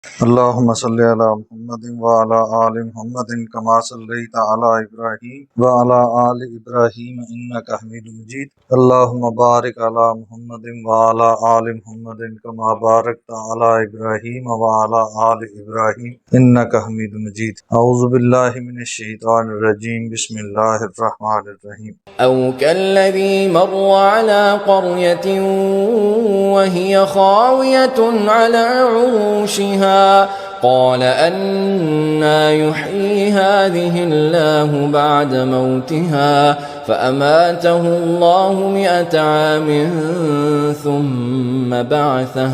اللهم صل على محمد وعلى آل محمد كما صليت على إبراهيم وعلى آل إبراهيم إنك حميد مجيد. اللهم بارك على محمد وعلى آل محمد كما باركت على إبراهيم وعلى آل إبراهيم إنك حميد مجيد. أعوذ بالله من الشيطان الرجيم. بسم الله الرحمن الرحيم. أو كالذي مر على قرية وهي خاوية على عروشها قال أنى يحيي هذه الله بعد موتها فأماته الله 100 عام ثم بعثه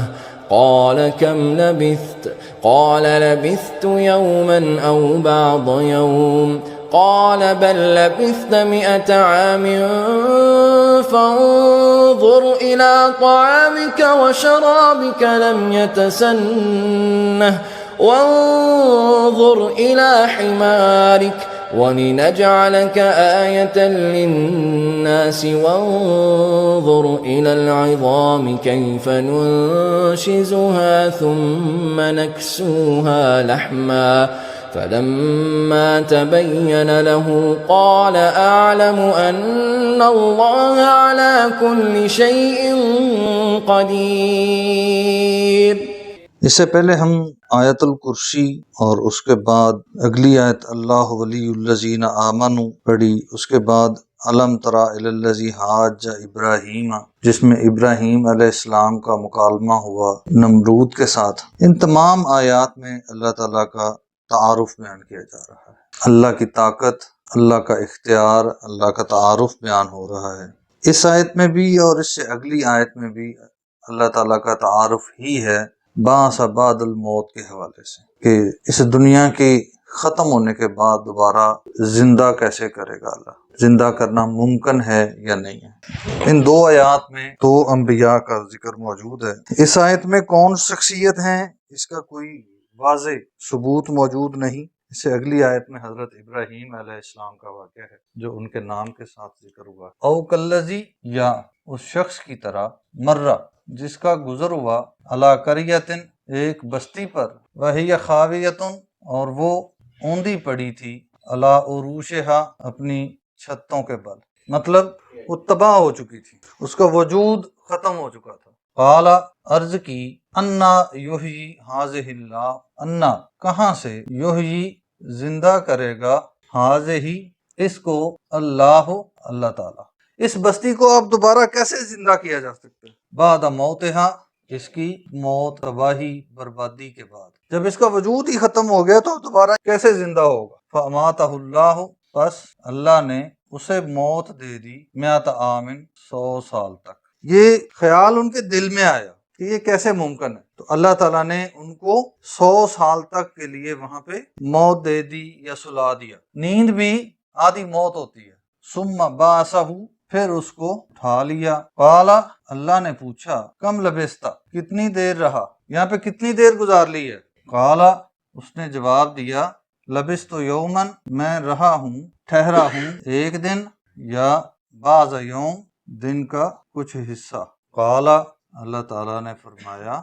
قال كم لبثت قال لبثت يوما أو بعض يوم قال بل لبثت 100 عام فانظر إلى طعامك وشرابك لم يتسنه وانظر إلى حمارك ولنجعلك آية للناس وانظر إلى العظام كيف ننشزها ثم نكسوها لحما فلما تبين له قال أعلم أن الله على كل شيء قدير. اس سے پہلے ہم آیت الکرسی اور اس کے بعد اگلی آیت اللہ ولی الذین آمنوا پڑھی، اس کے بعد علم تری الی الذی حاج ابراہیم، جس میں ابراہیم علیہ السلام کا مکالمہ ہوا نمرود کے ساتھ. ان تمام آیات میں اللہ تعالیٰ کا تعارف بیان کیا جا رہا ہے، اللہ کی طاقت، اللہ کا اختیار، اللہ کا تعارف بیان ہو رہا ہے. اس آیت میں بھی اور اس سے اگلی آیت میں بھی اللہ تعالیٰ کا تعارف ہی ہے بعث بعد الموت کے حوالے سے، کہ اس دنیا کی ختم ہونے کے بعد دوبارہ زندہ کیسے کرے گا اللہ، زندہ کرنا ممکن ہے یا نہیں ہے. ان دو آیات میں دو انبیاء کا ذکر موجود ہے. اس آیت میں کون شخصیت ہیں اس کا کوئی واضح ثبوت موجود نہیں. اس سے اگلی آیت میں حضرت ابراہیم علیہ السلام کا واقعہ ہے جو ان کے نام کے ساتھ ذکر ہوا. او کالذی، یا اس شخص کی طرح، مرہ جس کا گزر ہوا، علی قریۃ ایک بستی پر، وہی خاویۃ اور وہ اوندی پڑی تھی، علی عروشہا اپنی چھتوں کے بل، مطلب وہ تباہ ہو چکی تھی، اس کا وجود ختم ہو چکا تھا. قال، عرض کی، انا یحیی ہذہ اللہ، انا کہاں سے، یحیی زندہ کرے گا، ہذہ اس کو، اللہ اللہ تعالی، اس بستی کو اب دوبارہ کیسے زندہ کیا جا سکتا ہے، بعد موتہا اس کی موت، تباہی بربادی کے بعد، جب اس کا وجود ہی ختم ہو گیا تو دوبارہ کیسے زندہ ہوگا. فاماتہ اللہ، پس اللہ نے اسے موت دے دی، 100 عام 100 سال تک. یہ خیال ان کے دل میں آیا کہ یہ کیسے ممکن ہے، تو اللہ تعالیٰ نے ان کو 100 سال تک کے لیے وہاں پہ موت دے دی یا سلا دیا. نیند بھی آدھی موت ہوتی ہے. ثم بعثہ، پھر اس کو اٹھا لیا. قال، اللہ نے پوچھا، کم لبثتا، کتنی دیر رہا، یہاں پہ کتنی دیر گزار لی ہے. قال، اس نے جواب دیا، لبثت یومن، میں رہا ہوں، ٹھہرا ہوں ایک دن، یا بعض یوم، دن کا کچھ حصہ. قال، اللہ تعالیٰ نے فرمایا،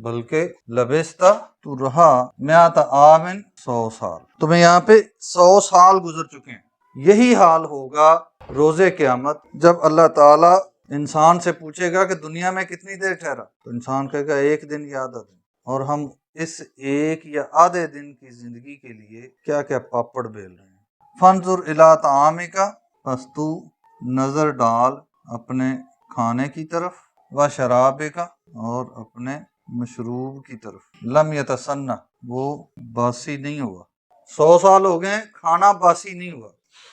بلکہ لبثتا، تو رہا، 100 عام 100 سال، تمہیں یہاں پہ 100 سال گزر چکے ہیں. یہی حال ہوگا روز قیامت جب اللہ تعالیٰ انسان سے پوچھے گا کہ دنیا میں کتنی دیر ٹھہرا، تو انسان کہے گا ایک دن یا آدھا دن، اور ہم اس ایک یا آدھے دن کی زندگی کے لیے کیا کیا پاپڑ بیل رہے ہیں. فانظر الی طعامک، پس تو نظر ڈال اپنے کھانے کی طرف، و شرابک، اور اپنے مشروب کی طرف، لم یتسنہ، وہ باسی نہیں ہوا. 100 سال ہو گئے، کھانا باسی نہیں ہوا.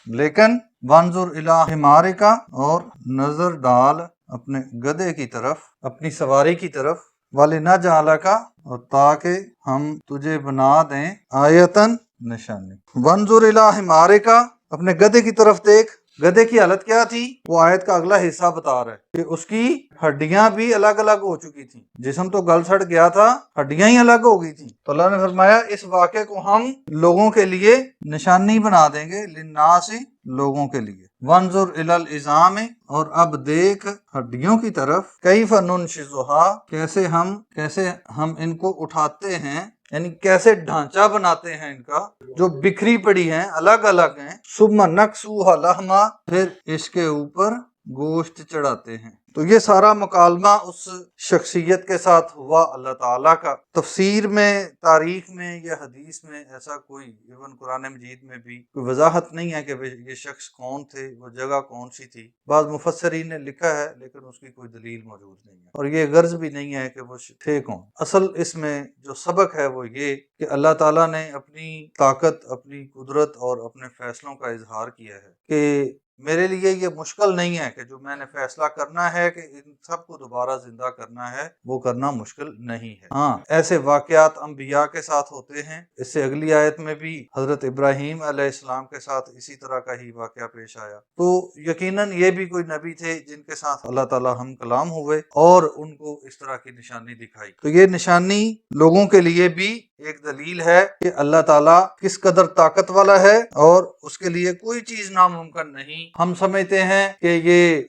لیکن وانظر الی حمارک، اور نظر ڈال اپنے گدھے کی طرف، اپنی سواری کی طرف، وَلِنَجْعَلَكَ، اور تاکہ ہم تجھے بنا دیں، آیتن، نشانی. وانظر الی حمارک، اپنے گدھے کی طرف دیکھ، گدھے کی حالت کیا تھی؟ وہ آیت کا اگلا حصہ بتا رہا ہے کہ اس کی ہڈیاں بھی الگ الگ ہو چکی تھیں، جسم تو گل سڑ گیا تھا، ہڈیاں ہی الگ ہو گئی تھیں۔ تو اللہ نے فرمایا اس واقعے کو ہم لوگوں کے لیے نشانی بنا دیں گے، للناس، لوگوں کے لیے، وانظر الی العظام، اور اب دیکھ ہڈیوں کی طرف، کیف ننشزها، کیسے ہم ان کو اٹھاتے ہیں، یعنی کیسے ڈھانچہ بناتے ہیں ان کا، جو بکھری پڑی ہیں، الگ الگ ہیں، ثم نکسوها لحما، پھر اس کے اوپر گوشت چڑھاتے ہیں۔ تو یہ سارا مکالمہ اس شخصیت کے ساتھ ہوا اللہ تعالیٰ کا۔ تفسیر میں، تاریخ میں یا حدیث میں ایسا کوئی، ایون قرآن مجید میں بھی کوئی وضاحت نہیں ہے کہ یہ شخص کون تھے، وہ جگہ کون سی تھی۔ بعض مفسرین نے لکھا ہے لیکن اس کی کوئی دلیل موجود نہیں ہے، اور یہ غرض بھی نہیں ہے کہ وہ تھے کون۔ اصل اس میں جو سبق ہے وہ یہ کہ اللہ تعالیٰ نے اپنی طاقت، اپنی قدرت اور اپنے فیصلوں کا اظہار کیا ہے کہ میرے لیے یہ مشکل نہیں ہے کہ جو میں نے فیصلہ کرنا ہے کہ ان سب کو دوبارہ زندہ کرنا ہے، وہ کرنا مشکل نہیں ہے۔ ہاں، ایسے واقعات انبیاء کے ساتھ ہوتے ہیں۔ اس سے اگلی آیت میں بھی حضرت ابراہیم علیہ السلام کے ساتھ اسی طرح کا ہی واقعہ پیش آیا۔ تو یقیناً یہ بھی کوئی نبی تھے جن کے ساتھ اللہ تعالیٰ ہم کلام ہوئے اور ان کو اس طرح کی نشانی دکھائی۔ تو یہ نشانی لوگوں کے لیے بھی ایک دلیل ہے کہ اللہ تعالیٰ کس قدر طاقت والا ہے اور اس کے لیے کوئی چیز ناممکن نہیں۔ ہم سمجھتے ہیں کہ یہ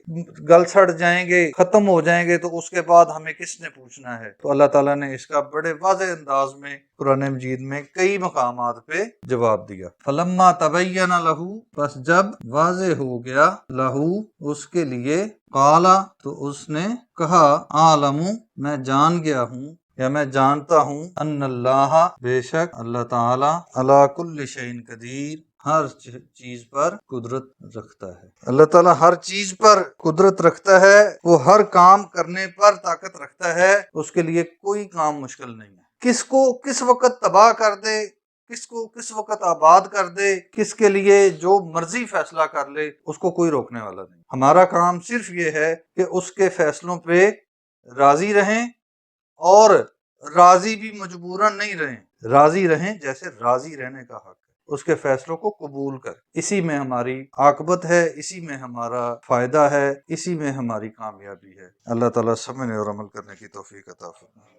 گل سڑ جائیں گے، ختم ہو جائیں گے، تو اس کے بعد ہمیں کس نے پوچھنا ہے؟ تو اللہ تعالیٰ نے اس کا بڑے واضح انداز میں قرآن مجید میں کئی مقامات پہ جواب دیا۔ فلما تبین لہ، پس جب واضح ہو گیا، لہ، اس کے لیے، قالا، تو اس نے کہا، عالم، میں جان گیا ہوں یا میں جانتا ہوں، ان اللہ، بے شک اللہ تعالی، علی کل شیء قدیر، ہر چیز پر قدرت رکھتا ہے۔ اللہ تعالیٰ ہر چیز پر قدرت رکھتا ہے، وہ ہر کام کرنے پر طاقت رکھتا ہے، اس کے لیے کوئی کام مشکل نہیں ہے۔ کس کو کس وقت تباہ کر دے، کس کو کس وقت آباد کر دے، کس کے لیے جو مرضی فیصلہ کر لے، اس کو کوئی روکنے والا نہیں۔ ہمارا کام صرف یہ ہے کہ اس کے فیصلوں پہ راضی رہیں، اور راضی بھی مجبوراً نہیں رہیں، راضی رہیں جیسے راضی رہنے کا حق ہے، اس کے فیصلوں کو قبول کر۔ اسی میں ہماری عاقبت ہے، اسی میں ہمارا فائدہ ہے، اسی میں ہماری کامیابی ہے۔ اللہ تعالیٰ سمجھنے اور عمل کرنے کی توفیق عطا فرمائے۔